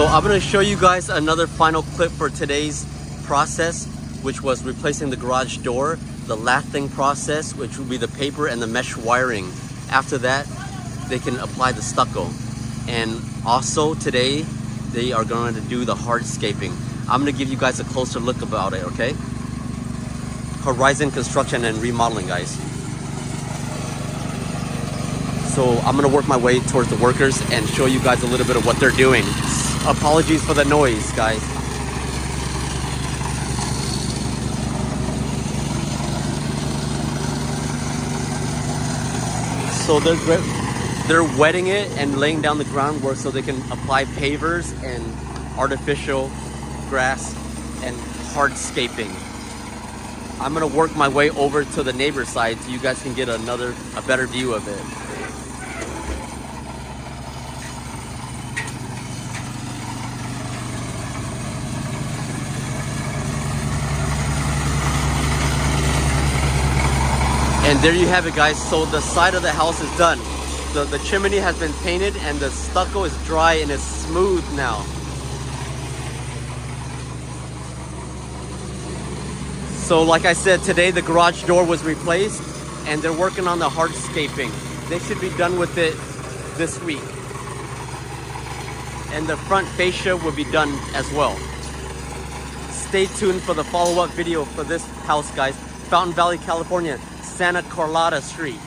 So I'm going to show you guys another final clip for today's process, which was replacing the garage door, the lathing process, which will be the paper and the mesh wiring. After that, they can apply the stucco. And also today, they are going to do the hardscaping. I'm going to give you guys a closer look about it, okay? Horizon Construction and Remodeling, guys. So I'm going to work my way towards the workers and show you guys a little bit of what they're doing. Apologies for the noise, guys. So they're wetting it and laying down the groundwork so they can apply pavers and artificial grass and hardscaping. I'm gonna work my way over to the neighbor side so you guys can get a better view of it. And there you have it, guys. So the side of the house is done. The chimney has been painted and the stucco is dry and it's smooth now. So like I said, today the garage door was replaced and they're working on the hardscaping. They should be done with it this week. And the front fascia will be done as well. Stay tuned for the follow-up video for this house, guys. Fountain Valley, California, Santa Carlotta Street.